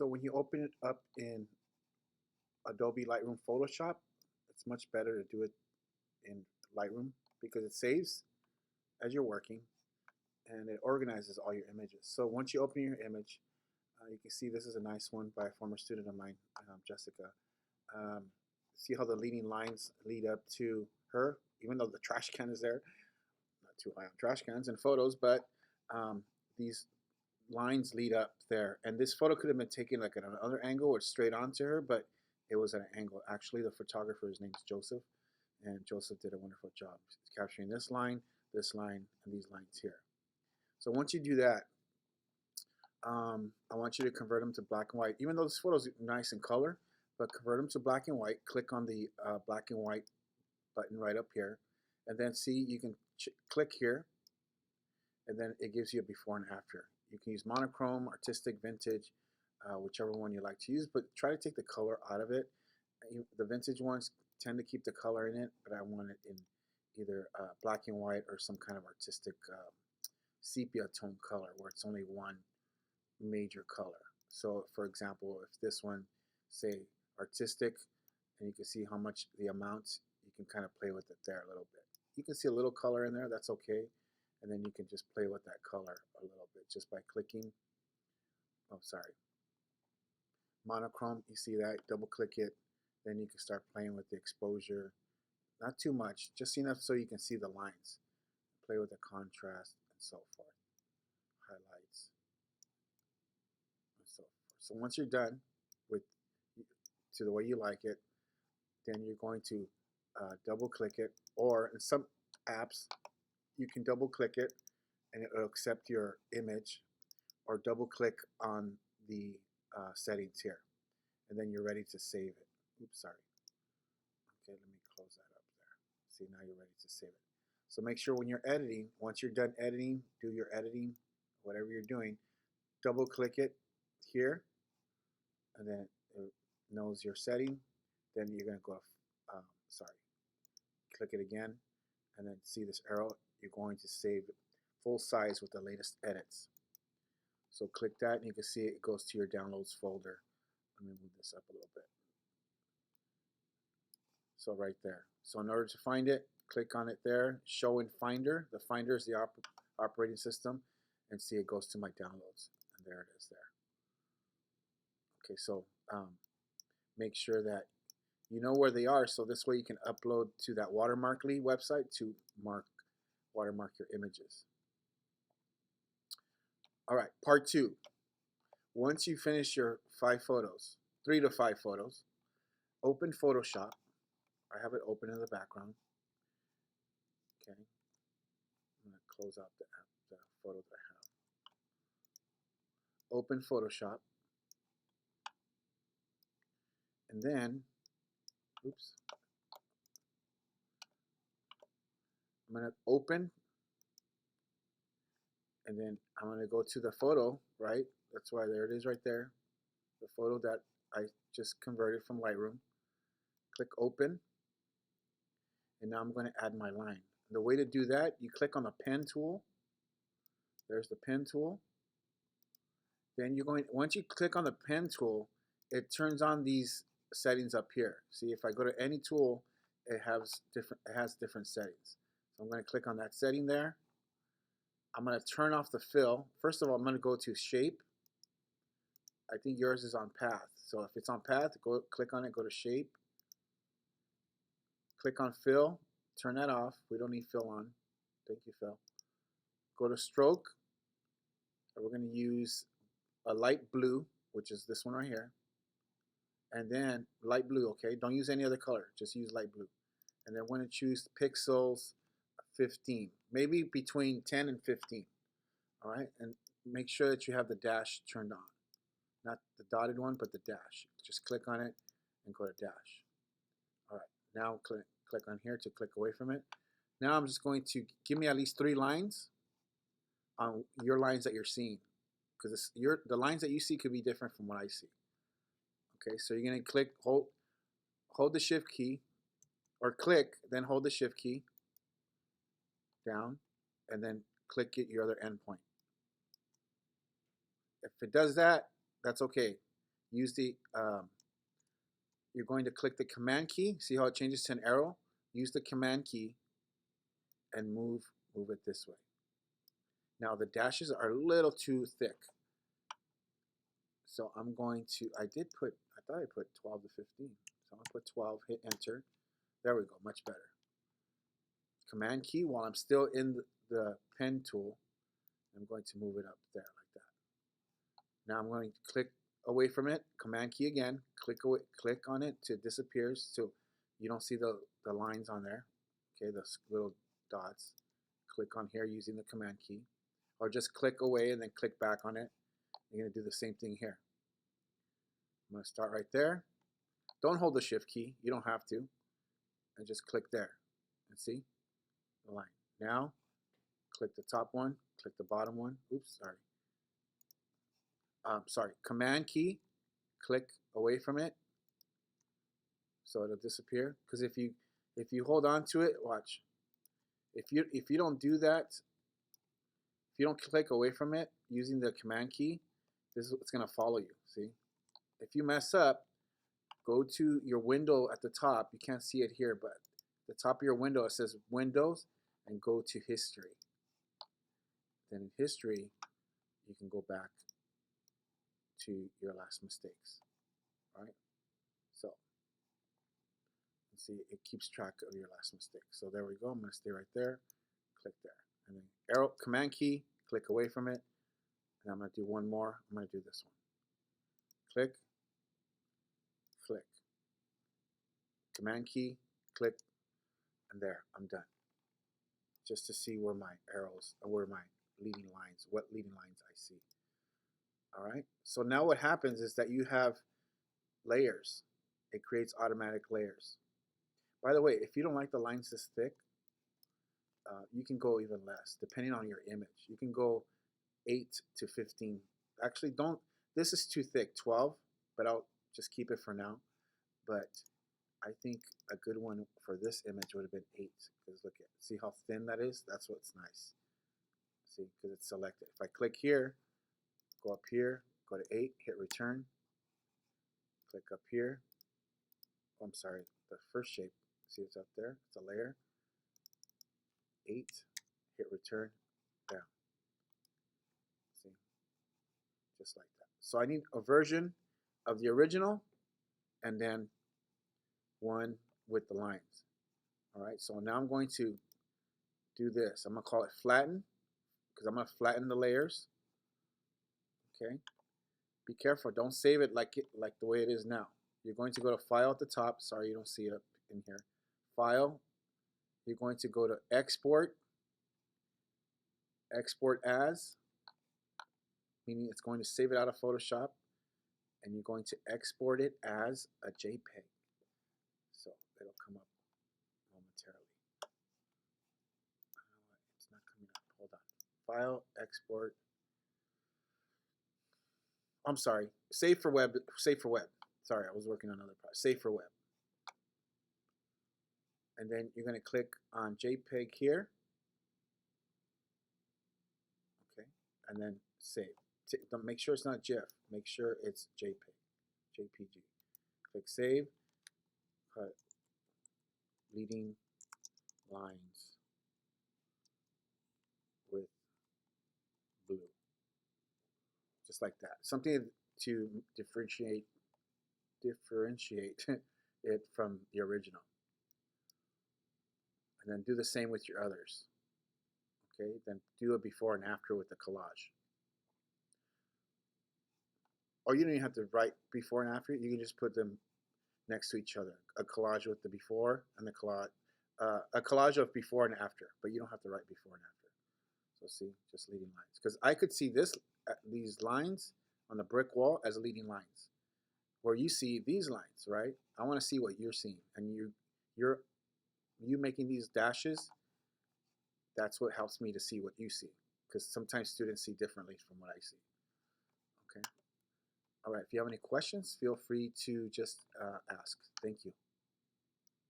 So when you open it up in Adobe Lightroom Photoshop, it's much better to do it in Lightroom because it saves as you're working and it organizes all your images. So once you open your image, you can see this is a nice one by a former student of mine, Jessica. Um, see how the leading lines lead up to her, even though the trash can is there. Not too high on trash cans and photos, but these lines lead up there. And this photo could have been taken like at another angle or straight onto her, but it was at an angle. Actually, the photographer's name is Joseph, and Joseph did a wonderful job capturing this line, and these lines here. So once you do that, I want you to convert them to black and white. Even though this photo is nice in color, but convert them to black and white. Click on the black and white button right up here, and then see you can click here, and then it gives you a before and after. You can use monochrome, artistic, vintage, whichever one you like to use, but try to take the color out of it. The vintage ones tend to keep the color in it, but I want it in either black and white or some kind of artistic sepia tone color where it's only one major color. So for example, if this one, say artistic, and you can see how much the amount, you can kind of play with it there a little bit. You can see a little color in there, that's okay. And then you can just play with that color a little bit just by clicking. Oh, sorry. Monochrome, you see that, double click it, then you can start playing with the exposure. Not too much, just enough so you can see the lines. Play with the contrast and so forth. Highlights and so forth. So once you're done with to the way you like it, then you're going to double click it, or in some apps you can double click it and it will accept your image, or double click on the settings here, and then you're ready to save it. Oops, sorry. Okay, let me close that up there. See, now you're ready to save it. So make sure when you're editing, once you're done editing, do your editing, whatever you're doing, double click it here, and then it knows your setting. Then you're going to go, click it again, and then see this arrow. You're going to save full size with the latest edits. So click that, and you can see it goes to your downloads folder. Let me move this up a little bit. So right there. So in order to find it, click on it there, show in Finder. The Finder is the operating system, and see it goes to my downloads, and there it is there. Okay, so make sure that you know where they are, so this way you can upload to that Watermarkly website to watermark your images. All right, part 2. Once you finish your 5 photos, 3 to 5 photos, open Photoshop. I have it open in the background. Okay, I'm going to close out the photo that I have. Open Photoshop, and then, oops, I'm going to open, and then I'm going to go to the photo, right? That's why there it is right there, the photo that I just converted from Lightroom. Click open, and now I'm going to add my line. The way to do that, you click on the pen tool. There's the pen tool. Then you're going, once you click on the pen tool, it turns on these settings up here. See, if I go to any tool, it has different settings. So I'm going to click on that setting there. I'm going to turn off the fill. First of all, I'm going to go to shape. I think yours is on path. So if it's on path, go click on it, go to shape. Click on fill, turn that off. We don't need fill on. Thank you, Phil. Go to stroke. We're going to use a light blue, which is this one right here. And then light blue, okay? Don't use any other color. Just use light blue. And then we're going to choose pixels 15. Maybe between 10 and 15. All right? And make sure that you have the dash turned on. Not the dotted one, but the dash. Just click on it and go to dash. All right. Now click on here to click away from it. Now I'm just going to give me at least 3 lines on your lines that you're seeing, because the lines that you see could be different from what I see. Okay, so you're going to click, hold the shift key, or click, then hold the shift key down, and then click at your other endpoint. If it does that, that's okay. use the, you're going to click the Command key. See how it changes to an arrow? Use the Command key and move it this way. Now the dashes are a little too thick. So I'm going to, I thought I put 12 to 15. So I'm going to put 12, hit enter. There we go, much better. Command key while I'm still in the pen tool. I'm going to move it up there like that. Now I'm going to click away from it. Command key again. Click away, click on it till it disappears, so you don't see the lines on there. Okay, the little dots. Click on here using the Command key, or just click away and then click back on it. You're going to do the same thing here. I'm going to start right there. Don't hold the Shift key. You don't have to. And just click there and see the line. Now click the top one, click the bottom one. Oops, sorry. Sorry, Command key, click away from it so it'll disappear. Because if you hold on to it, watch. If you don't do that, if you don't click away from it using the Command key, it's gonna follow you. See, if you mess up, go to your window at the top. You can't see it here, but the top of your window it says Windows, and go to History. Then in History, you can go back to your last mistakes, right? So, let's see, it keeps track of your last mistake. So there we go. I'm going to stay right there, click there, and then arrow, Command key, click away from it, and I'm going to do one more. I'm going to do this one. Click, click, Command key, click, and there, I'm done. Just to see where my arrows, or where my leading lines, what leading lines I see. All right, so now what happens is that you have layers. It creates automatic layers. By the way, if you don't like the lines this thick, you can go even less, depending on your image. You can go 8 to 15. Actually, don't, this is too thick, 12, but I'll just keep it for now. But I think a good one for this image would have been 8, because look at, see how thin that is? That's what's nice. See, because it's selected. If I click here, go up here, go to 8, hit return, click up here. Oh, I'm sorry, the first shape, see it's up there, it's a layer. 8, hit return, down. See, just like that. So I need a version of the original and then one with the lines. All right, so now I'm going to do this. I'm going to call it flatten, because I'm going to flatten the layers. Okay, be careful, don't save it like the way it is now. You're going to go to File at the top. Sorry, you don't see it up in here. File. You're going to go to Export. Export as, meaning it's going to save it out of Photoshop, and you're going to export it as a JPEG. So it'll come up momentarily. It's not coming up. Hold on. File, export. I'm sorry. Save for web. Save for web. Sorry, I was working on another project. Save for web. And then you're going to click on JPEG here. Okay. And then save. Make sure it's not GIF. Make sure it's JPEG. JPG. Click save. Cut. Leading lines with blue. Just like that. Something to differentiate it from the original. And then do the same with your others. Okay, then do a before and after with the collage. Or you don't even have to write before and after. You can just put them next to each other. A collage with the before and the collage. A collage of before and after, but you don't have to write before and after. So see, just leading lines. Because I could see these lines on the brick wall as leading lines. Where you see these lines, right? I want to see what you're seeing. And you making these dashes, that's what helps me to see what you see. Because sometimes students see differently from what I see. Okay. All right, if you have any questions, feel free to just ask. Thank you.